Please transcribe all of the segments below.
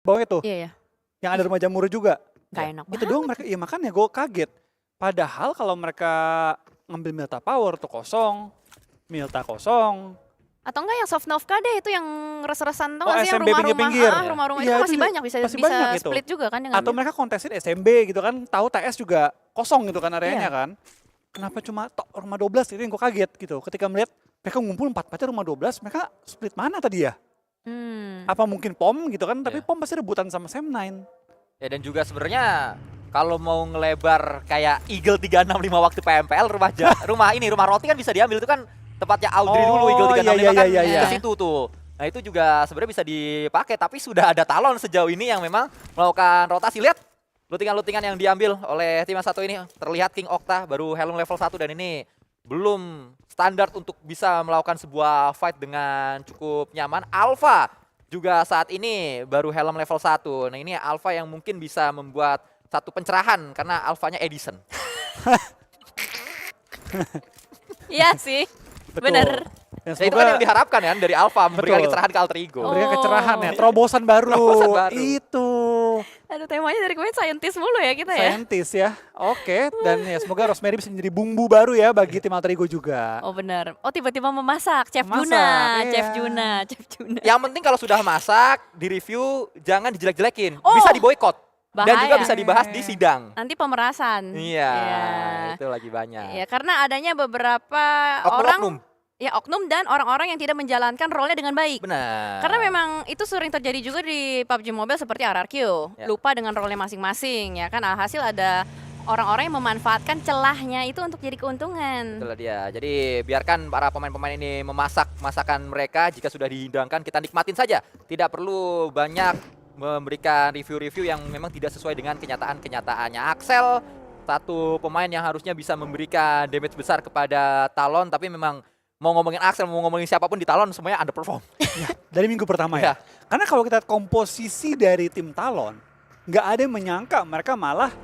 Bawahnya tuh, Iya ya. yang ada rumah jamur juga. Gak enak Itu banget. doang mereka, ya makanya gue kaget. Padahal kalau mereka ngambil Milta Power tuh kosong, Milta kosong. Atau enggak yang Sovnova deh itu yang res-resan tau Oh, gak sih yang SMB pinggir-pinggir. rumah-rumah Iya, itu masih itu banyak bisa masih banyak itu. split juga kan yang Atau ngambil. mereka kontesin SMB gitu kan, tahu TS juga kosong gitu kan areanya Iya. kan. Kenapa cuma rumah 12 itu yang gue kaget gitu. Ketika melihat mereka ngumpul 4-4 rumah 12, mereka split mana tadi ya? Apa mungkin POM gitu kan, tapi Iya. POM pasti rebutan sama Sam9. Ya dan juga sebenarnya kalau mau ngelebar kayak Eagle 365 waktu PMPL rumah roti kan bisa diambil, itu kan tempatnya Audrey dulu Eagle 365 kan iya. ke situ tuh. Nah itu juga sebenarnya bisa dipakai, tapi sudah ada Talon sejauh ini yang memang melakukan rotasi. Lihat lootingan-lootingan yang diambil oleh tim satu ini. Terlihat King Octa baru helm level 1 dan ini belum standar untuk bisa melakukan sebuah fight dengan cukup nyaman. Alpha juga saat ini baru helm level 1. Nah ini Alpha yang mungkin bisa membuat satu pencerahan karena Alphanya Edison. Iya sih. Betul. Bener. Ya, Ya, itu kan yang diharapkan kan dari Alpha, memberikan Betul. kecerahan ke alter ego. memberikan Oh. kecerahan ya, terobosan baru. Terobosan baru. Itu. Aduh temanya dari kemarin scientist mulu ya kita ya. Scientist ya. Oke, dan ya semoga Rosemary bisa menjadi bumbu baru ya bagi tim alter ego juga. Oh benar. Oh tiba-tiba memasak, Chef Memasak, Juna, iya. Chef Juna. Yang penting kalau sudah masak, di review jangan dijelek-jelekin. Oh. Bisa diboykot. Dan juga Bahaya. bisa dibahas di sidang. Nanti pemerasan. Iya, Iya. itu lagi banyak. Ya karena adanya beberapa orang, Oknum. ya oknum dan orang-orang yang tidak menjalankan role-nya dengan baik. Benar. Karena memang itu sering terjadi juga di PUBG Mobile seperti RRQ. Ya. Lupa dengan role masing-masing ya kan. Alhasil ada orang-orang yang memanfaatkan celahnya itu untuk jadi keuntungan. Itulah dia. Jadi biarkan para pemain-pemain ini memasak masakan mereka. Jika sudah dihidangkan, kita nikmatin saja. Tidak perlu banyak memberikan review-review yang memang tidak sesuai dengan kenyataan-kenyataannya. Axel, satu pemain yang harusnya bisa memberikan damage besar kepada Talon, tapi memang mau ngomongin Axel, mau ngomongin siapapun di Talon, semuanya underperform. Ya, dari minggu pertama Iya. ya. Karena kalau kita lihat komposisi dari tim Talon, nggak ada yang menyangka mereka malah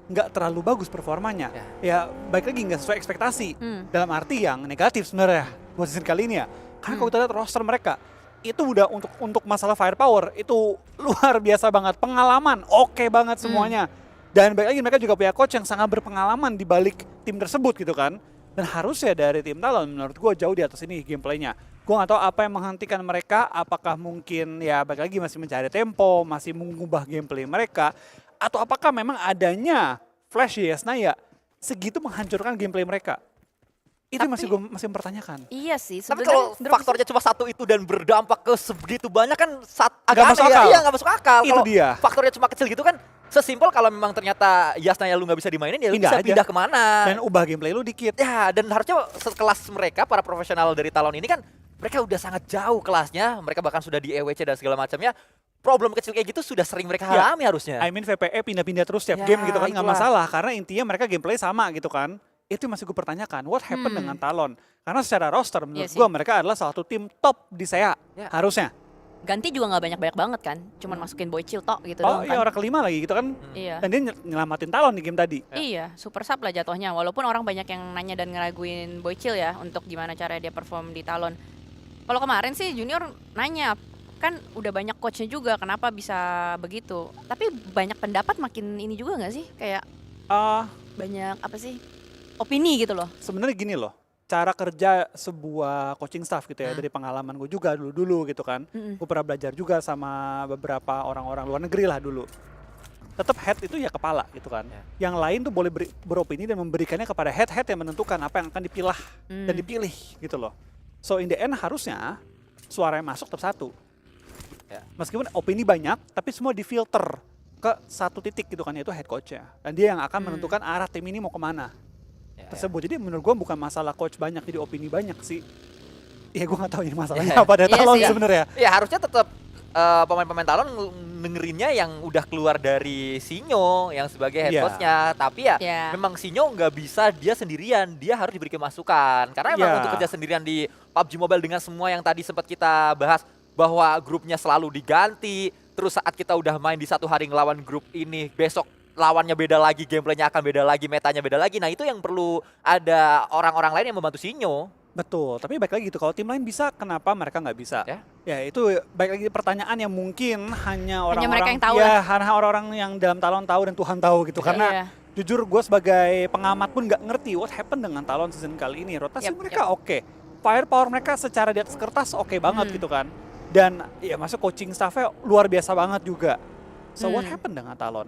nggak terlalu bagus performanya. Ya, baik lagi nggak sesuai ekspektasi. Dalam arti yang negatif sebenarnya posisi kali ini ya. Karena kalau kita lihat roster mereka, itu udah untuk masalah firepower itu luar biasa banget, pengalaman oke banget semuanya. Dan baik lagi mereka juga punya coach yang sangat berpengalaman di balik tim tersebut gitu kan. Dan harusnya dari tim Talon menurut gue jauh di atas ini gameplaynya. Gue gak tahu apa yang menghentikan mereka, apakah mungkin ya balik lagi masih mencari tempo, masih mengubah gameplay mereka, atau apakah memang adanya Flash Yesnaya segitu menghancurkan gameplay mereka. Itu Tapi- gue masih mempertanyakan. Iya sih. Tapi sebenarnya kalau drop- faktornya cuma satu itu dan berdampak ke sebegitu banyak kan Nggak masuk aneh ya. akal. Iya, nggak masuk akal. Itu Kalau dia. faktornya cuma kecil gitu kan, sesimpel kalau memang ternyata Yasnaya lu nggak bisa dimainin, ya lu Pindah bisa aja. pindah kemana. Dan ubah gameplay lu dikit. Ya, dan harusnya sekelas mereka, para profesional dari Talon ini kan, mereka udah sangat jauh kelasnya, mereka bahkan sudah di EWC dan segala macamnya. Problem kecil kayak gitu sudah sering mereka Ya. alami harusnya. I mean VPE pindah-pindah terus Ya, setiap game gitu kan nggak itulah. masalah karena intinya mereka gameplay sama gitu kan. Itu yang masih gue pertanyakan, what happened dengan Talon? Karena secara roster menurut Iya sih. gue mereka adalah salah satu tim top di SEA Ya. harusnya. ganti juga nggak banyak-banyak banget kan. Cuman masukin Boychill tok gitu Oh doang iya kan. orang kelima lagi gitu kan. Iya. Dan dia nyelamatin Talon di game tadi. Iya, super sub lah jatuhnya. Walaupun orang banyak yang nanya dan ngeraguin Boychill ya untuk gimana cara dia perform di Talon. Kalau kemarin sih Junior nanya, kan udah banyak coachnya juga kenapa bisa begitu. Tapi banyak pendapat makin ini juga nggak sih? Kayak Ah, banyak apa sih? Opini gitu loh. sebenarnya gini loh, cara kerja sebuah coaching staff gitu ya dari pengalaman gue juga dulu gitu kan. Gue pernah belajar juga sama beberapa orang-orang luar negeri lah dulu. Tetap head itu ya kepala gitu kan. Yang lain tuh boleh beropini dan memberikannya kepada head yang menentukan apa yang akan dipilah dan dipilih gitu loh. So in the end harusnya suara yang masuk tetap satu. Ya. Meskipun opini banyak, tapi semua difilter ke satu titik gitu kan, yaitu head coach-nya. Dan dia yang akan menentukan arah tim ini mau kemana. Tersebut. Jadi menurut gue bukan masalah coach banyak jadi opini banyak sih. Ya gue gak tahu ini masalahnya apa dari Iya Talon sih. sebenarnya. Ya harusnya tetap pemain-pemain Talon dengerinnya yang udah keluar dari Sinyo yang sebagai head Iya. coach-nya. Tapi ya Iya. memang Sinyo nggak bisa dia sendirian, dia harus diberikan masukan. Karena emang Iya. untuk kerja sendirian di PUBG Mobile dengan semua yang tadi sempat kita bahas bahwa grupnya selalu diganti, terus saat kita udah main di satu hari ngelawan grup ini, besok lawannya beda lagi, gameplaynya akan beda lagi, metanya beda lagi. Nah itu yang perlu ada orang-orang lain yang membantu Sinyo. Betul, tapi baik lagi gitu, kalau tim lain bisa, kenapa mereka nggak bisa? Ya. Ya itu baik lagi pertanyaan yang mungkin hanya orang-orang mereka yang tahu ya hanya orang-orang yang dalam Talon tahu dan Tuhan tahu gitu. Karena Iya. jujur gue sebagai pengamat pun nggak ngerti what happened dengan Talon season kali ini. Rotasi mereka oke. Firepower mereka secara di atas kertas oke banget gitu kan. Dan ya masuk coaching staffnya luar biasa banget juga. So what happened dengan Talon?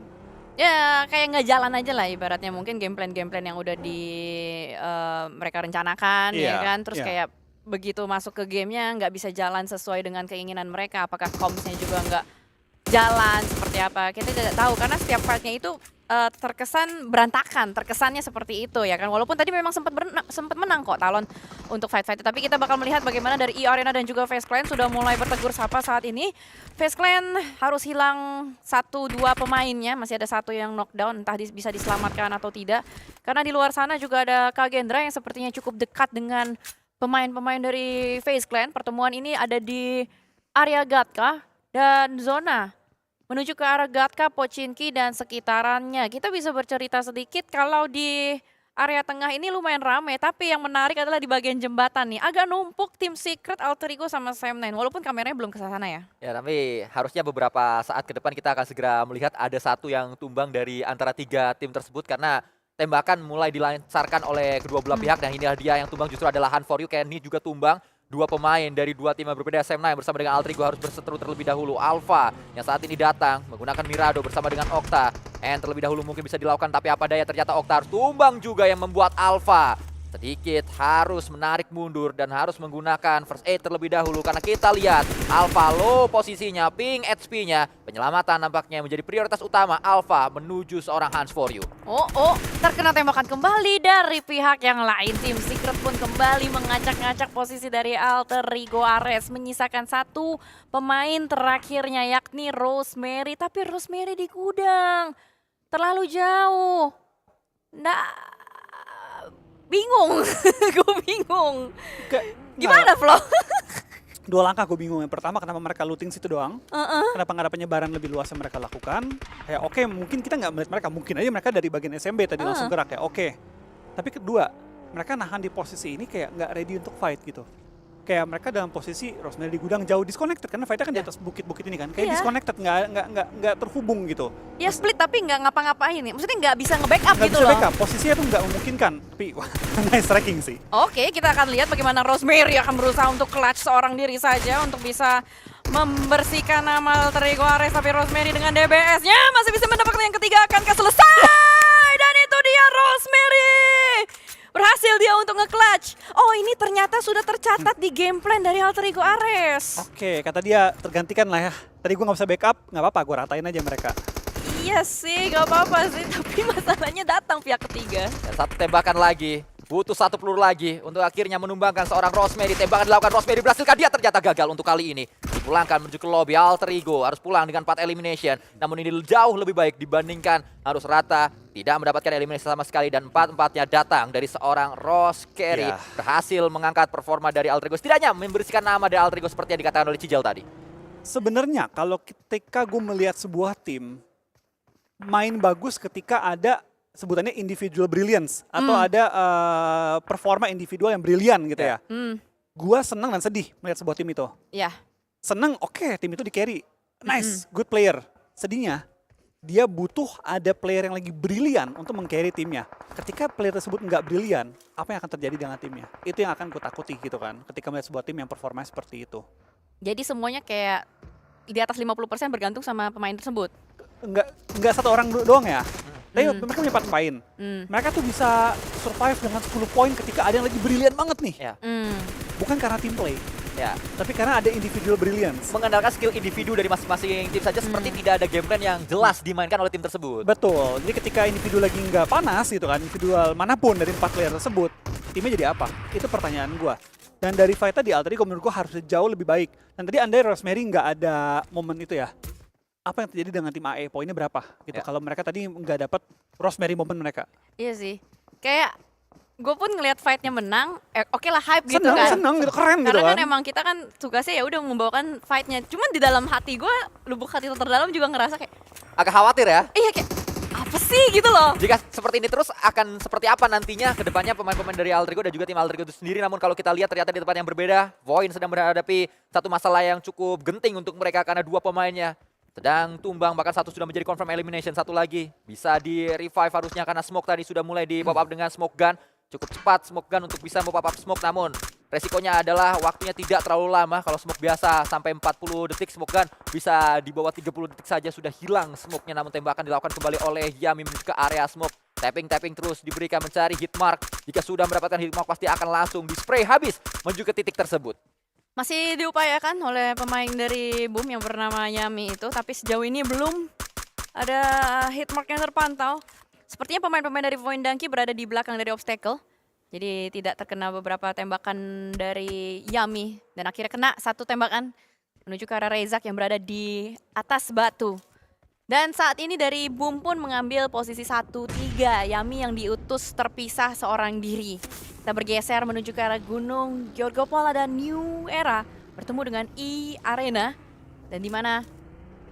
Ya kayak nggak jalan aja lah ibaratnya, mungkin game plan yang udah mereka rencanakan ya kan, terus kayak begitu masuk ke gamenya nggak bisa jalan sesuai dengan keinginan mereka, apakah comms-nya juga nggak jalan seperti apa, kita tidak tahu karena setiap fight-nya itu terkesan berantakan, terkesannya seperti itu ya kan, walaupun tadi memang sempat menang kok Talon untuk fight-fight, tapi kita bakal melihat bagaimana dari E-Arena dan juga FaZe Clan sudah mulai bertegur sapa saat ini. FaZe Clan harus hilang 1-2 pemainnya, masih ada satu yang knockdown, entah bisa diselamatkan atau tidak, karena di luar sana juga ada Kagendra yang sepertinya cukup dekat dengan pemain-pemain dari FaZe Clan. Pertemuan ini ada di area Gatka dan zona menuju ke arah Gatka, Pochinki, dan sekitarannya. Kita bisa bercerita sedikit kalau di area tengah ini lumayan ramai, tapi yang menarik adalah di bagian jembatan nih. Agak numpuk tim Secret, Alter Ego, sama Sam9, walaupun kameranya belum ke sana ya. Ya, tapi harusnya beberapa saat ke depan kita akan segera melihat ada satu yang tumbang dari antara 3 tim tersebut, karena tembakan mulai dilancarkan oleh kedua belah pihak, dan inilah dia yang tumbang justru adalah Hunt For You. Kenny juga tumbang. 2 pemain dari 2 tim yang berbeda, Sam9 bersama dengan Alter Ego harus berseteru terlebih dahulu. Alpha yang saat ini datang menggunakan Mirado bersama dengan Okta. Terlebih dahulu mungkin bisa dilakukan, tapi apa daya ternyata Okta harus tumbang juga, yang membuat Alpha sedikit harus menarik mundur dan harus menggunakan first aid terlebih dahulu, karena kita lihat Alpha low posisinya, ping HP-nya, penyelamatan nampaknya menjadi prioritas utama Alpha menuju seorang Hunt For You. Terkena tembakan kembali dari pihak yang lain. Tim Secret pun kembali mengacak-ngacak posisi dari Alter Ego Ares, menyisakan 1 pemain terakhirnya yakni Rosemary, tapi Rosemary di gudang terlalu jauh. Bingung, gue bingung. Gimana Flo? 2 langkah gue bingung. Yang pertama, kenapa mereka looting situ doang? Kenapa nggak ada penyebaran lebih luas yang mereka lakukan? Ya oke, mungkin kita nggak melihat mereka. Mungkin aja mereka dari bagian SMB tadi langsung gerak ya. Oke. Tapi kedua, mereka nahan di posisi ini kayak nggak ready untuk fight gitu. Kayak mereka dalam posisi Rosemary di gudang jauh disconnected, karena fightnya kan di atas bukit-bukit ini kan. Kayak disconnected, nggak terhubung gitu. Ya split tapi nggak ngapa-ngapain nih. Maksudnya nggak bisa nge-backup Nggak gitu bisa loh. backup, posisinya tuh nggak memungkinkan. Tapi wah, nice tracking sih. Oke, kita akan lihat bagaimana Rosemary akan berusaha untuk clutch seorang diri saja untuk bisa membersihkan nama Alter Ego Ares, tapi Rosemary dengan DBS-nya masih bisa mendapatkan yang ketiga. Akankah selesai? Dan itu dia Rosemary. Berhasil dia untuk nge-clutch. Oh, ini ternyata sudah tercatat di game plan dari Alter Ego Ares. Oke, kata dia tergantikan lah ya. Tadi gue nggak bisa backup, nggak apa-apa, gue ratain aja mereka. Iya sih, gak apa-apa sih. Tapi masalahnya datang pihak ketiga. Dan 1 tembakan lagi. Butuh 1 peluru lagi untuk akhirnya menumbangkan seorang Rosemary. Tembakan dilakukan Rosemary, berhasilkah dia? Ternyata gagal untuk kali ini. Dipulangkan menuju ke lobby. Alter Ego harus pulang dengan 4 elimination. Namun ini jauh lebih baik dibandingkan harus rata. Tidak mendapatkan eliminasi sama sekali, dan 4-4-nya datang dari seorang Rose Carey. Berhasil mengangkat performa dari Alter Ego. Setidaknya membersihkan nama dari Alter Ego seperti yang dikatakan oleh Cijal tadi. Sebenarnya kalau ketika gue melihat sebuah tim main bagus ketika ada sebutannya individual brilliance atau ada performa individual yang brilian gitu ya. Gua senang dan sedih melihat sebuah tim itu. Ya. Senang, oke, tim itu di carry. Nice, good player. Sedihnya dia butuh ada player yang lagi brilian untuk meng-carry timnya. Ketika player tersebut nggak brilian, apa yang akan terjadi dengan timnya? Itu yang akan gue takuti gitu kan. Ketika melihat sebuah tim yang performanya seperti itu. Jadi semuanya kayak di atas 50% bergantung sama pemain tersebut. Nggak satu orang doang ya. Tapi mereka punya 4 pemain. Mereka tuh bisa survive dengan 10 poin ketika ada yang lagi brilian banget nih. Ya. Bukan karena team play, Ya. tapi karena ada individual brilliance. Mengandalkan skill individu dari masing-masing tim saja, seperti tidak ada game plan yang jelas dimainkan oleh tim tersebut. Betul. Jadi ketika individu lagi nggak panas gitu kan, individual manapun dari 4 player tersebut, timnya jadi apa? Itu pertanyaan gua. Dan dari fight tadi Alter Ego menurut gua harus jauh lebih baik. Dan tadi andai Rosemary nggak ada momen itu ya, apa yang terjadi dengan tim AE? Poinnya berapa? Gitu. Ya. Kalau mereka tadi nggak dapat Rosemary momen mereka. Iya sih. Kayak gue pun ngelihat fight-nya menang, oke lah hype gitu kan. Seneng gitu, keren gitu Karena kan. kan emang kita kan tugasnya ya udah membawakan fight-nya. Cuman di dalam hati gue, lubuk hati terdalam juga ngerasa kayak Agak khawatir ya. iya kayak apa sih gitu loh. Jika seperti ini terus akan seperti apa nantinya ke depannya pemain-pemain dari Aldrigo dan juga tim Aldrigo itu sendiri. Namun kalau kita lihat ternyata di tempat yang berbeda, Void sedang menghadapi satu masalah yang cukup genting untuk mereka karena dua pemainnya sedang tumbang, bahkan satu sudah menjadi confirm elimination, satu lagi bisa di revive harusnya karena smoke tadi sudah mulai di pop up dengan smoke gun. Cukup cepat smoke gun untuk bisa pop up smoke, namun resikonya adalah waktunya tidak terlalu lama. Kalau smoke biasa sampai 40 detik, smoke gun bisa di bawah 30 detik saja sudah hilang smoke-nya. Namun tembakan dilakukan kembali oleh Yami menuju ke area smoke. Tapping terus diberikan mencari hit mark. Jika sudah mendapatkan hit mark pasti akan langsung di spray habis menuju ke titik tersebut. Masih diupayakan oleh pemain dari Boom yang bernama Yami itu, tapi sejauh ini belum ada hit mark yang terpantau. Sepertinya pemain-pemain dari Void Donkey berada di belakang dari obstacle. Jadi tidak terkena beberapa tembakan dari Yami. Dan akhirnya kena satu tembakan menuju ke arah Rezak yang berada di atas batu. Dan saat ini dari Boom pun mengambil posisi 1-3. Yami yang diutus terpisah seorang diri. Kita bergeser menuju ke arah Gunung Georgopol dan New Era. Bertemu dengan E-Arena. Dan dimana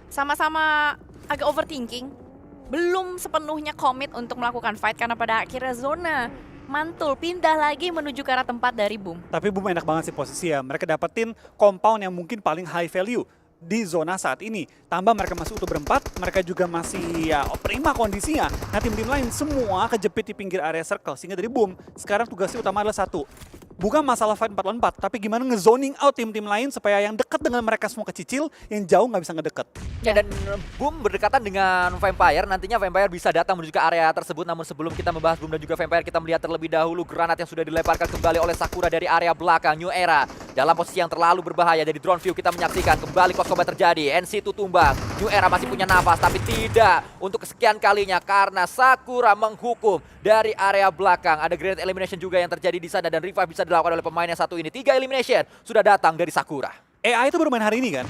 sama-sama agak overthinking. Belum sepenuhnya komit untuk melakukan fight karena pada akhirnya zona mantul pindah lagi menuju ke arah tempat dari Boom. Tapi Boom enak banget sih posisi ya. Mereka dapetin compound yang mungkin paling high value di zona saat ini. Tambah mereka masih utuh berempat, mereka juga masih ya prima kondisinya. Nah tim-tim lain semua kejepit di pinggir area circle. Sehingga dari Boom sekarang tugasnya utama adalah satu. Bukan masalah fight 4 lawan 4, tapi gimana nge-zoning out tim-tim lain supaya yang dekat dengan mereka semua kecicil, yang jauh nggak bisa ngedeket. Ya, dan Boom berdekatan dengan Vampire, nantinya Vampire bisa datang menuju ke area tersebut. Namun sebelum kita membahas Boom dan juga Vampire, kita melihat terlebih dahulu granat yang sudah dilemparkan kembali oleh Sakura dari area belakang New Era. Dalam posisi yang terlalu berbahaya, dari drone view kita menyaksikan kembali close combat terjadi. NC2 tumbang, New Era masih punya nafas, tapi tidak untuk kesekian kalinya karena Sakura menghukum dari area belakang. Ada grenade elimination juga yang terjadi di sana dan revive bisa dilakukan oleh pemain yang satu ini. 3 elimination sudah datang dari Sakura. EA itu baru main hari ini kan?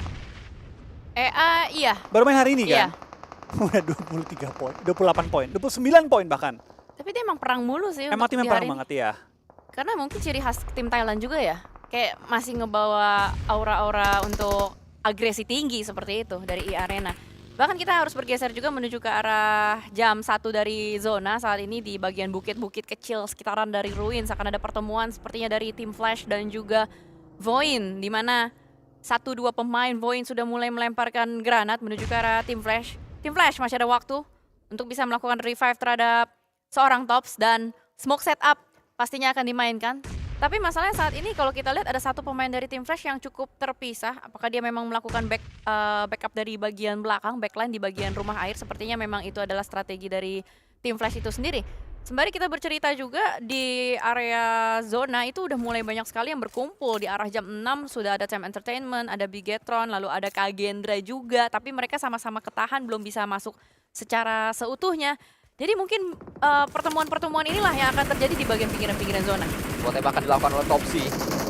Iya. Baru main hari ini Iya. kan? Udah 23 poin, 28 poin, 29 poin bahkan. Tapi dia emang perang mulu sih. Emang untuk timnya di perang hari ini. banget ya. Karena mungkin ciri khas tim Thailand juga ya. Kayak masih ngebawa aura-aura untuk agresi tinggi seperti itu dari E-Arena. Bahkan kita harus bergeser juga menuju ke arah jam 1 dari zona. Saat ini di bagian bukit-bukit kecil sekitaran dari Ruins akan ada pertemuan sepertinya dari tim Flash dan juga Void, di mana 1-2 pemain Void sudah mulai melemparkan granat menuju ke arah tim Flash. Tim Flash masih ada waktu untuk bisa melakukan revive terhadap seorang Tops dan smoke setup pastinya akan dimainkan. Tapi masalahnya saat ini kalau kita lihat ada satu pemain dari tim Flash yang cukup terpisah. Apakah dia memang melakukan backup dari bagian belakang, backline di bagian rumah air? Sepertinya memang itu adalah strategi dari tim Flash itu sendiri. Sembari kita bercerita juga di area zona itu udah mulai banyak sekali yang berkumpul. Di arah jam 6 sudah ada Time Entertainment, ada Bigetron, lalu ada Kagendra juga. Tapi mereka sama-sama ketahan belum bisa masuk secara seutuhnya. Jadi mungkin pertemuan-pertemuan inilah yang akan terjadi di bagian pinggiran-pinggiran zona. Buat tembakan dilakukan oleh Topsy.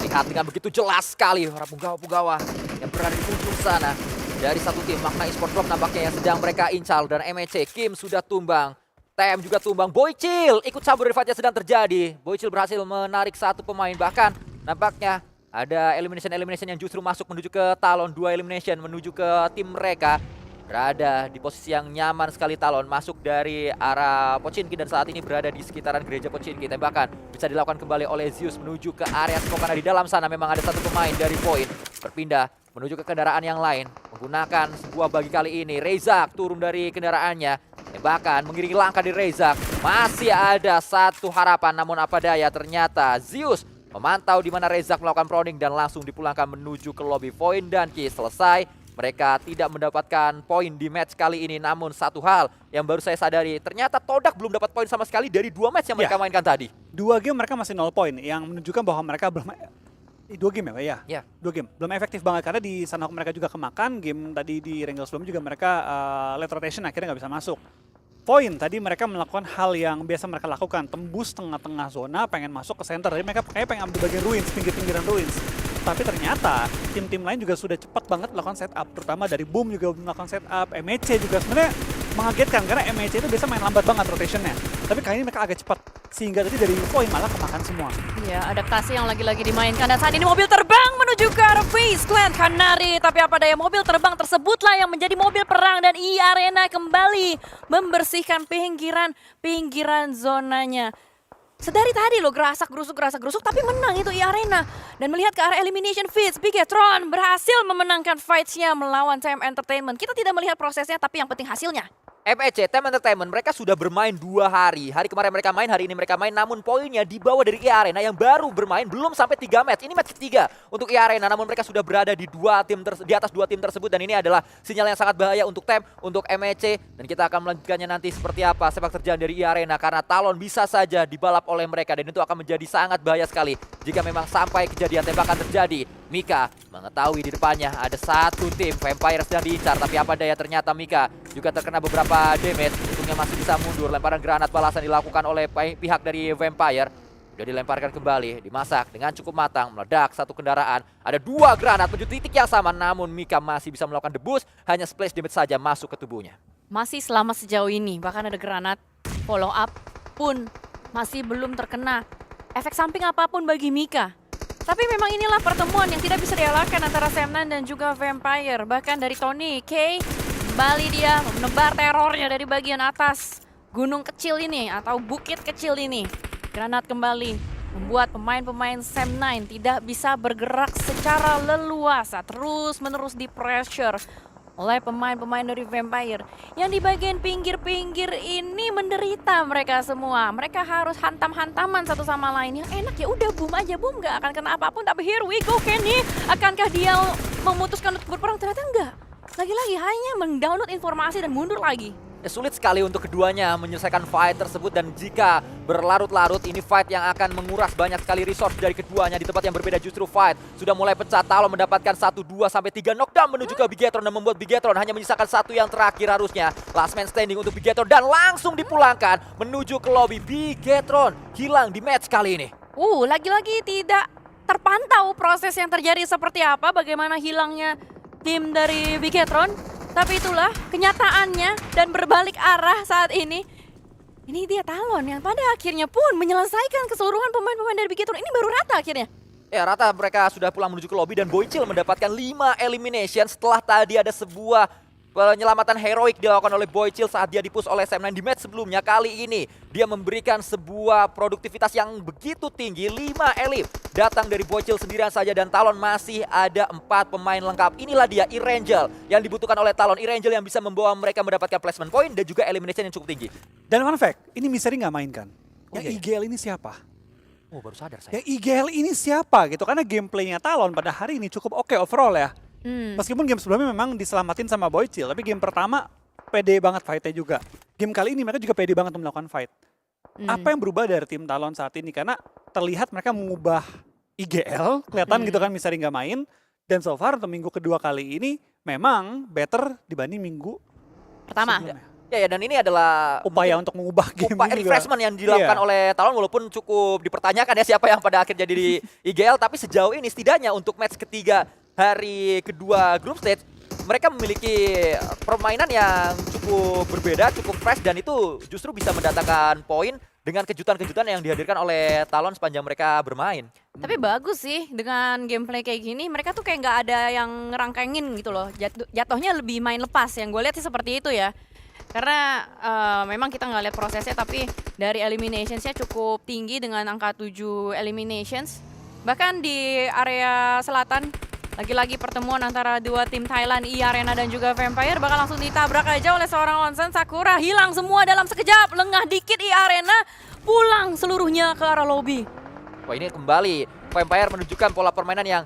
Lihat dengan begitu jelas sekali para punggawa-punggawa yang berada di ujung sana. Dari satu tim Magna Esports Club nampaknya yang sedang mereka incar. Dan MEC Kim sudah tumbang. TM juga tumbang. Boychill ikut campur dari fight yang sedang terjadi. Boychill berhasil menarik satu pemain. Bahkan nampaknya ada elimination yang justru masuk menuju ke Talon. 2 elimination menuju ke tim mereka. Berada di posisi yang nyaman sekali Talon, masuk dari arah Pochinki dan saat ini berada di sekitaran gereja Pochinki. Tembakan bisa dilakukan kembali oleh Zeus menuju ke area smoke karena di dalam sana memang ada satu pemain dari Void berpindah menuju ke kendaraan yang lain menggunakan sebuah bagi kali ini. Rezak turun dari kendaraannya, tembakan mengiringi langkah di Rezak. Masih ada satu harapan, namun apa daya ternyata Zeus memantau di mana Rezak melakukan proning dan langsung dipulangkan menuju ke lobby. Void dan Ki selesai. Mereka tidak mendapatkan poin di match kali ini. Namun satu hal yang baru saya sadari, ternyata Todak belum dapat poin sama sekali dari 2 match yang mereka mainkan tadi. 2 game mereka masih 0 poin, yang menunjukkan bahwa mereka belum 2 game ya Pak ya? Ya. 2 game. Belum efektif banget karena di sana mereka juga kemakan. Game tadi di Wrangle sebelumnya juga mereka late rotation akhirnya nggak bisa masuk. Poin tadi mereka melakukan hal yang biasa mereka lakukan, tembus tengah-tengah zona, pengen masuk ke center. Jadi mereka kayaknya pengen ambil bagian Ruins, pinggir-pinggiran Ruins. tapi ternyata tim-tim lain juga sudah cepat banget melakukan setup, terutama dari Boom juga melakukan setup, MEC juga sebenarnya mengagetkan karena MEC itu biasa main lambat banget rotationnya, tapi kali ini mereka agak cepat sehingga tadi dari poin malah kemakan semua. Iya, adaptasi yang lagi-lagi dimainkan dan saat ini mobil terbang menuju ke arah Face Clan Canary, tapi apa daya mobil terbang tersebutlah yang menjadi mobil perang dan E-Arena kembali membersihkan pinggiran zonanya. Sedari tadi loh gerasak gerusuk tapi menang itu E-Arena. Dan melihat ke arah elimination feeds, Bigetron berhasil memenangkan fights-nya melawan TM Entertainment. Kita tidak melihat prosesnya tapi yang penting hasilnya. MEC, TM Entertainment, mereka sudah bermain 2 hari. Hari kemarin mereka main, hari ini mereka main. Namun poinnya di bawah dari E-Arena yang baru bermain belum sampai 3 match. Ini match ketiga untuk E-Arena. Namun mereka sudah berada di di atas 2 tim tersebut. Dan ini adalah sinyal yang sangat bahaya untuk TEM, untuk MEC. Dan kita akan melanjutkannya nanti seperti apa sepak terjang dari E-Arena. Karena Talon bisa saja dibalap oleh mereka. Dan itu akan menjadi sangat bahaya sekali jika memang sampai kejadian tembakan terjadi. Mika mengetahui di depannya ada satu tim Vampire sedang diincar, tapi apa daya ternyata Mika juga terkena beberapa damage. Untungnya masih bisa mundur. Lemparan granat balasan dilakukan oleh pihak dari Vampire. Sudah dilemparkan kembali, dimasak dengan cukup matang, meledak satu kendaraan. Ada 2 granat menuju titik yang sama, namun Mika masih bisa melakukan debus, hanya splash damage saja masuk ke tubuhnya. Masih selamat sejauh ini, bahkan ada granat follow up pun masih belum terkena efek samping apapun bagi Mika. Tapi memang inilah pertemuan yang tidak bisa dielakkan antara Semnan dan juga Vampire. Bahkan dari Tony, K kembali dia menebar terornya dari bagian atas gunung kecil ini atau bukit kecil ini. Granat kembali membuat pemain-pemain Sem9 tidak bisa bergerak secara leluasa, terus-menerus di pressure oleh pemain-pemain dari Vampire. Yang di bagian pinggir-pinggir ini menderita mereka semua. Mereka harus hantam-hantaman satu sama lain. Yang enak ya udah boom aja, boom gak akan kena apapun. Tapi here we go Kenny. Akankah dia memutuskan untuk berperang? Ternyata enggak. Lagi-lagi hanya mendownload informasi dan mundur lagi. Sulit sekali untuk keduanya menyelesaikan fight tersebut, dan jika berlarut-larut ini fight yang akan menguras banyak sekali resource dari keduanya. Di tempat yang berbeda justru fight sudah mulai pecah. Talon mendapatkan 1, 2, sampai 3 knockdown menuju ke Bigetron dan membuat Bigetron hanya menyisakan satu yang terakhir harusnya. Last man standing untuk Bigetron dan langsung dipulangkan menuju ke lobby. Bigetron hilang di match kali ini. Lagi-lagi tidak terpantau proses yang terjadi seperti apa, bagaimana hilangnya tim dari Bigetron. Tapi itulah kenyataannya dan berbalik arah saat ini. Ini dia Talon yang pada akhirnya pun menyelesaikan keseluruhan pemain-pemain dari Bigetron. Ini baru rata akhirnya. Ya, rata mereka sudah pulang menuju ke lobby dan Boychill mendapatkan 5 elimination setelah tadi ada sebuah penyelamatan heroik dilakukan oleh Boychill saat dia dipush oleh Sem9 di match sebelumnya. Kali ini dia memberikan sebuah produktivitas yang begitu tinggi. 5 elim datang dari Boychill sendirian saja dan Talon masih ada 4 pemain lengkap. Inilah dia E-Rangel yang dibutuhkan oleh Talon. E-Rangel yang bisa membawa mereka mendapatkan placement point dan juga elimination yang cukup tinggi. Dan fun fact, ini Mystery nggak main kan? Yang IGL ini siapa? Baru sadar saya. Yang IGL ini siapa gitu? Karena gameplaynya Talon pada hari ini cukup oke overall ya. Meskipun game sebelumnya memang diselamatin sama Boychill, tapi game pertama pede banget fight-nya juga. Game kali ini mereka juga pede banget untuk melakukan fight. Apa yang berubah dari tim Talon saat ini? Karena terlihat mereka mengubah IGL, kelihatan gitu kan Mystery nggak main. Dan so far untuk minggu kedua kali ini memang better dibanding minggu pertama. sebelumnya. Ya, dan ini adalah Upaya untuk mengubah game upaya juga. refreshment yang dilakukan oleh Talon, walaupun cukup dipertanyakan ya siapa yang pada akhir jadi di IGL. Tapi sejauh ini setidaknya untuk match ketiga hari kedua group stage, mereka memiliki permainan yang cukup berbeda, cukup fresh, dan itu justru bisa mendatangkan poin dengan kejutan-kejutan yang dihadirkan oleh Talon sepanjang mereka bermain. Tapi bagus sih dengan gameplay kayak gini, mereka tuh kayak nggak ada yang ngerangkengin gitu loh. Jatuhnya lebih main lepas, yang gue lihat sih seperti itu ya. Karena memang kita nggak lihat prosesnya, tapi dari eliminationsnya cukup tinggi dengan angka 7 eliminations. Bahkan di area selatan, lagi-lagi pertemuan antara dua tim Thailand, E-Arena dan juga Vampire, bakal langsung ditabrak aja oleh seorang Onsen. Sakura hilang semua dalam sekejap, lengah dikit E-Arena, pulang seluruhnya ke arah lobby. Wah, ini kembali Vampire menunjukkan pola permainan yang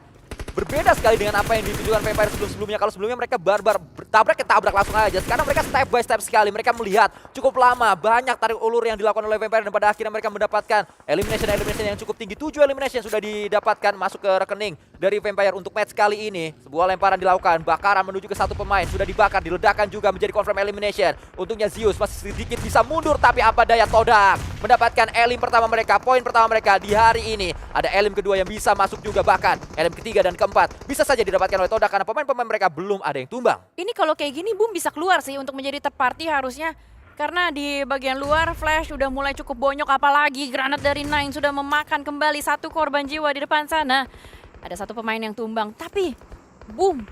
berbeda sekali dengan apa yang ditunjukkan Vampire sebelum-sebelumnya. Kalau sebelumnya mereka barbar tabrak, tabrak langsung aja. Sekarang mereka step by step sekali. Mereka melihat cukup lama, banyak tarik ulur yang dilakukan oleh Vampire dan pada akhirnya mereka mendapatkan elimination yang cukup tinggi. 7 elimination sudah didapatkan masuk ke rekening dari Vampire untuk match kali ini. Sebuah lemparan dilakukan, bakaran menuju ke satu pemain, sudah dibakar, diledakkan juga menjadi confirm elimination. Untungnya Zeus masih sedikit bisa mundur, tapi apa daya Todak mendapatkan elim pertama mereka, poin pertama mereka di hari ini. Ada elim kedua yang bisa masuk juga, bahkan elim ketiga dan keempat bisa saja didapatkan oleh Todak karena pemain-pemain mereka belum ada yang tumbang. Ini kalau kayak gini Boom bisa keluar sih untuk menjadi third party harusnya. Karena di bagian luar Flash udah mulai cukup bonyok, apalagi granat dari Nine sudah memakan kembali satu korban jiwa di depan sana. Ada satu pemain yang tumbang, tapi Boom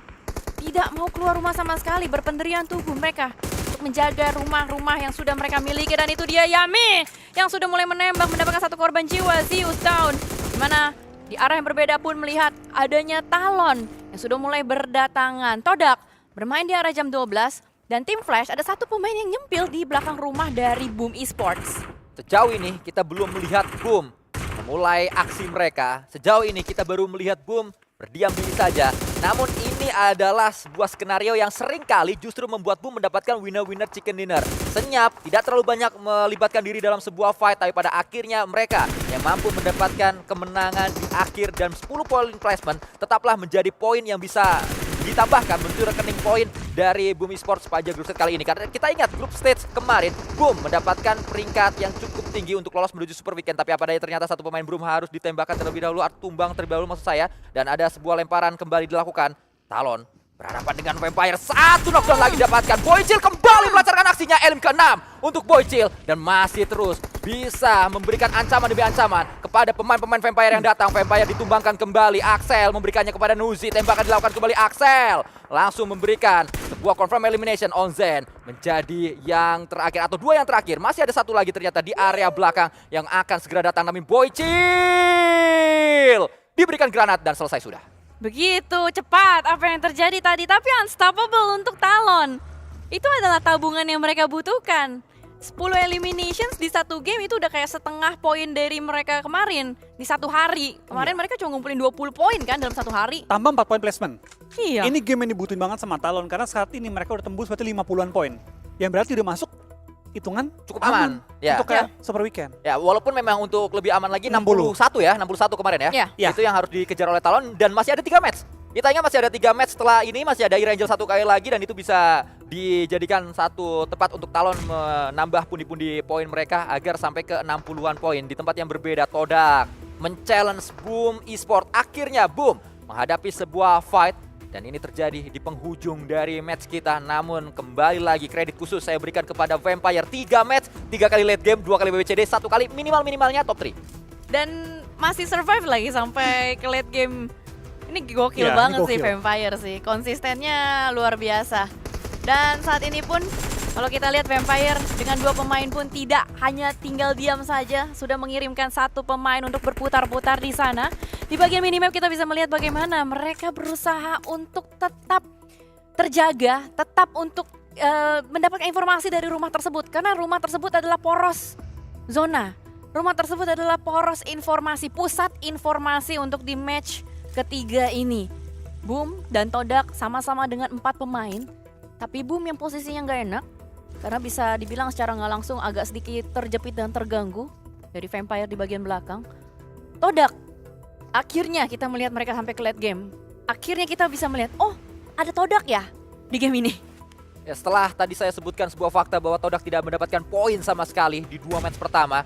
tidak mau keluar rumah sama sekali, berpendirian tubuh mereka untuk menjaga rumah-rumah yang sudah mereka miliki. Dan itu dia Yami yang sudah mulai menembak, mendapatkan satu korban jiwa. Zeus down, dimana di arah yang berbeda pun melihat adanya Talon yang sudah mulai berdatangan. Todak bermain di arah jam 12 dan tim Flash ada satu pemain yang nyempil di belakang rumah dari Boom Esports. Sejauh ini kita belum melihat Boom memulai aksi mereka. Sejauh ini kita baru melihat Boom berdiam diri saja. Namun ini adalah sebuah skenario yang seringkali justru membuat Boom mendapatkan winner-winner chicken dinner. Senyap, tidak terlalu banyak melibatkan diri dalam sebuah fight, tapi pada akhirnya mereka yang mampu mendapatkan kemenangan di akhir dan 10 poin placement tetaplah menjadi poin yang bisa ditambahkan menuju rekening poin dari Boom Esports pada grup stage kali ini. Karena kita ingat grup stage kemarin Boom mendapatkan peringkat yang cukup tinggi untuk lolos menuju Super Weekend. Tapi apa daya ternyata satu pemain Boom harus ditembakkan terlebih dahulu, tumbang terlebih dahulu maksud saya. Dan ada sebuah lemparan kembali dilakukan. Talon berhadapan dengan Vampire, satu knockdown lagi dapatkan. Boychill kembali melancarkan aksinya, elim ke-6 untuk Boychill. Dan masih terus bisa memberikan ancaman demi ancaman kepada pemain-pemain Vampire yang datang. Vampire ditumbangkan kembali, Axel memberikannya kepada Nuzi. Tembakan dilakukan kembali, Axel langsung memberikan sebuah confirm elimination on Zen. Menjadi yang terakhir atau dua yang terakhir. Masih ada satu lagi ternyata di area belakang yang akan segera datang, namun Boychill diberikan granat dan selesai sudah. Begitu cepat apa yang terjadi tadi, tapi unstoppable untuk Talon. Itu adalah tabungan yang mereka butuhkan. 10 eliminations di satu game itu udah kayak setengah poin dari mereka kemarin di satu hari. Kemarin mereka cuma ngumpulin 20 poin kan dalam satu hari. Tambah 4 poin placement. Iya. Ini game yang dibutuhin banget sama Talon karena saat ini mereka udah tembus berarti 50-an poin. Yang berarti udah masuk hitungan cukup aman ya. Untuk kayak Super Weekend. Ya, walaupun memang untuk lebih aman lagi 60. 61 ya, 61 kemarin ya. Ya. Itu yang harus dikejar oleh Talon dan masih ada 3 match. Kita ingat masih ada 3 match setelah ini, masih ada Irangel satu kali lagi dan itu bisa dijadikan satu tempat untuk Talon menambah pundi-pundi poin mereka agar sampai ke 60-an poin. Di tempat yang berbeda, Todak men-challenge Boom Esports. Akhirnya Boom menghadapi sebuah fight dan ini terjadi di penghujung dari match kita. Namun kembali lagi kredit khusus saya berikan kepada Vampire. 3 match, 3 kali late game, 2 kali BBCD, 1 kali minimal-minimalnya top 3. Dan masih survive lagi sampai ke late game. Ini gokil Iya, banget ini sih gokil. Vampire sih. Konsistennya luar biasa. Dan saat ini pun kalau kita lihat Vampire dengan 2 pemain pun tidak hanya tinggal diam saja, sudah mengirimkan 1 pemain untuk berputar-putar di sana. Di bagian minimap kita bisa melihat bagaimana mereka berusaha untuk tetap terjaga, tetap untuk mendapatkan informasi dari rumah tersebut. Karena rumah tersebut adalah poros zona. Rumah tersebut adalah poros informasi, pusat informasi untuk di match ketiga ini. Boom dan Todak sama-sama dengan 4 pemain. Tapi Boom yang posisinya nggak enak. Karena bisa dibilang secara nggak langsung agak sedikit terjepit dan terganggu dari Vampire di bagian belakang. Todak, akhirnya kita melihat mereka sampai ke late game. Akhirnya kita bisa melihat, oh ada Todak ya di game ini. Ya, setelah tadi saya sebutkan sebuah fakta bahwa Todak tidak mendapatkan poin sama sekali di 2 match pertama,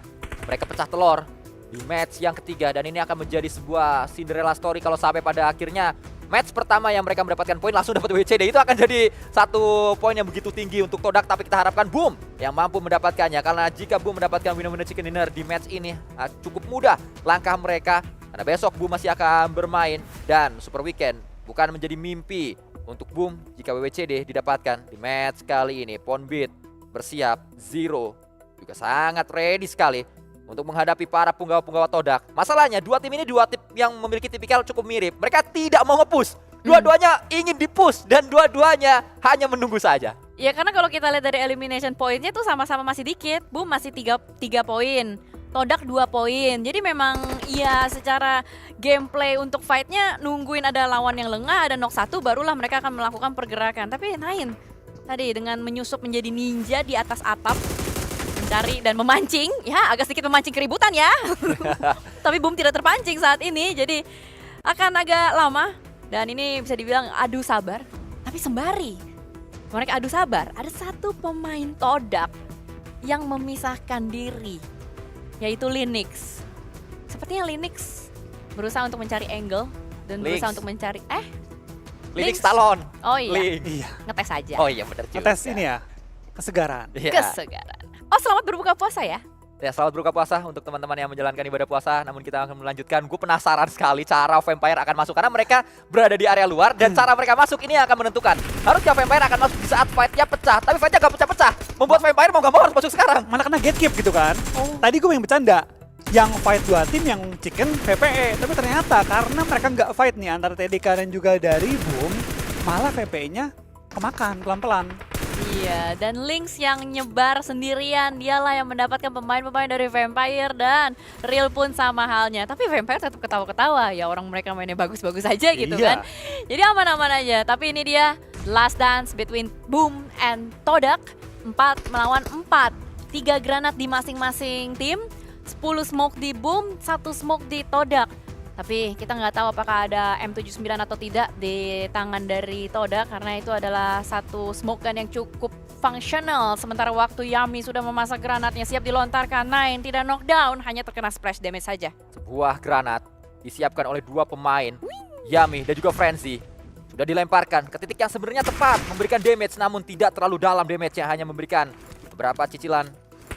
mereka pecah telur di match yang ketiga dan ini akan menjadi sebuah Cinderella story kalau sampai pada akhirnya match pertama yang mereka mendapatkan poin langsung dapat WCD. Itu akan jadi satu poin yang begitu tinggi untuk Todak, tapi kita harapkan Boom yang mampu mendapatkannya karena jika Boom mendapatkan winner-winner chicken dinner di match ini cukup mudah langkah mereka karena besok Boom masih akan bermain dan Super Weekend bukan menjadi mimpi untuk Boom jika WWCD didapatkan di match kali ini. Ponbit bersiap, Zero juga sangat ready sekali untuk menghadapi para punggawa-punggawa Todak. Masalahnya dua tim ini dua tim yang memiliki tipikal cukup mirip. Mereka tidak mau nge-push. Dua-duanya ingin di-push dan dua-duanya hanya menunggu saja. Ya karena kalau kita lihat dari elimination poinnya tuh sama-sama masih dikit. Boom masih 3 poin. Todak 2 poin. Jadi memang ya secara gameplay untuk fightnya nungguin ada lawan yang lengah, ada knock 1 barulah mereka akan melakukan pergerakan. Tapi Nine tadi dengan menyusup menjadi ninja di atas atap, mencari dan memancing, ya agak sedikit memancing keributan ya. Tapi Boom tidak terpancing saat ini, jadi akan agak lama. Dan ini bisa dibilang adu sabar, tapi sembari mereka adu sabar, ada satu pemain Todak yang memisahkan diri, yaitu Linux. Sepertinya Linux berusaha untuk mencari angle dan berusaha untuk mencari Linux Talon. Oh iya, Lynx. Iya. ngetes aja. Oh iya benar juga. Tes ini ya, kesegaran. Iya. Kesegaran. Oh, selamat berbuka puasa ya. Ya, selamat berbuka puasa untuk teman-teman yang menjalankan ibadah puasa. Namun kita akan melanjutkan. Gue penasaran sekali cara Vampire akan masuk. Karena mereka berada di area luar. Dan cara mereka masuk ini yang akan menentukan. Harusnya Vampire akan masuk di saat fight-nya pecah. Tapi fight-nya gak pecah-pecah. Membuat Vampire mau gak mau harus masuk sekarang. Mana kena gatekeep gitu kan. Tadi gue yang bercanda. Yang fight 2 tim yang chicken VPE. Tapi ternyata karena mereka nggak fight nih antara TDK dan juga dari Boom. Malah VPE-nya kemakan pelan-pelan. Iya, dan Lynx yang nyebar sendirian, dialah yang mendapatkan pemain-pemain dari Vampire, dan Real pun sama halnya. Tapi Vampire tetap ketawa-ketawa, ya orang mereka mainnya bagus-bagus aja gitu Iya. kan. Jadi aman-aman aja, tapi ini dia last dance between Boom and Todak. 4 melawan 4, 3 granat di masing-masing tim, 10 smoke di Boom, 1 smoke di Todak. Tapi kita nggak tahu apakah ada M79 atau tidak di tangan dari Todak, karena itu adalah satu smoke gun yang cukup fungsional. Sementara waktu Yami sudah memasak granatnya, siap dilontarkan. Nine tidak knockdown, hanya terkena splash damage saja. Sebuah granat disiapkan oleh 2 pemain, Yami dan juga Frenzy. Sudah dilemparkan ke titik yang sebenarnya tepat, memberikan damage namun tidak terlalu dalam damage-nya, hanya memberikan beberapa cicilan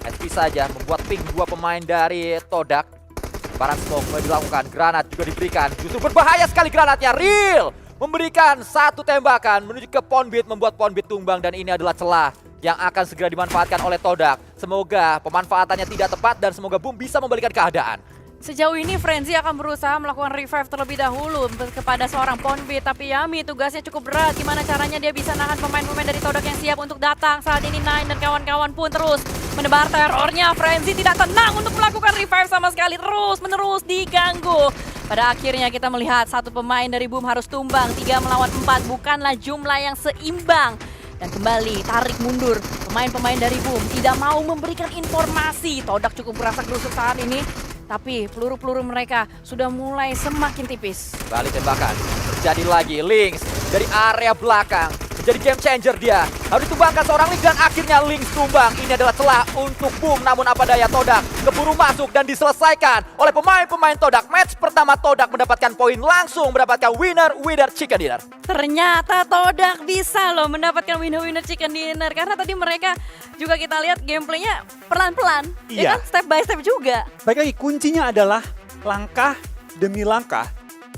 HP saja, membuat ping 2 pemain dari Todak. Lemparan smoke mulai dilakukan, granat juga diberikan. Justru berbahaya sekali granatnya, Real memberikan satu tembakan menuju ke Ponbit, membuat Ponbit tumbang. Dan ini adalah celah yang akan segera dimanfaatkan oleh Todak. Semoga pemanfaatannya tidak tepat dan semoga Boom bisa membalikan keadaan. Sejauh ini Frenzy akan berusaha melakukan revive terlebih dahulu kepada seorang Ponbit, tapi Yami tugasnya cukup berat. Gimana caranya dia bisa nahan pemain-pemain dari Todak yang siap untuk datang. Saat ini Nine dan kawan-kawan pun terus menebar terornya. Frenzy tidak tenang untuk melakukan revive sama sekali, terus-menerus diganggu. Pada akhirnya kita melihat satu pemain dari Boom harus tumbang. 3 melawan 4 bukanlah jumlah yang seimbang. Dan kembali tarik mundur pemain-pemain dari Boom, tidak mau memberikan informasi. Todak cukup merasa gerusuk saat ini, tapi peluru-peluru mereka sudah mulai semakin tipis. Balik tembakan, terjadi lagi. Lynx dari area belakang menjadi game changer dia. Harus ditumbangkan seorang Lynx dan akhirnya Lynx tumbang. Ini adalah celah untuk Boom, namun apa daya Todak keburu masuk dan diselesaikan oleh pemain-pemain Todak. Match pertama Todak mendapatkan poin, langsung mendapatkan winner chicken dinner. Ternyata Todak bisa loh mendapatkan winner chicken dinner, karena tadi mereka juga kita lihat gameplaynya pelan-pelan, ya Iya. kan, step by step juga. Baik lagi, kuncinya adalah langkah demi langkah,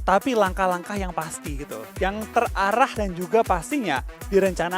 tapi langkah-langkah yang pasti gitu. Yang terarah dan juga pastinya direncanakan.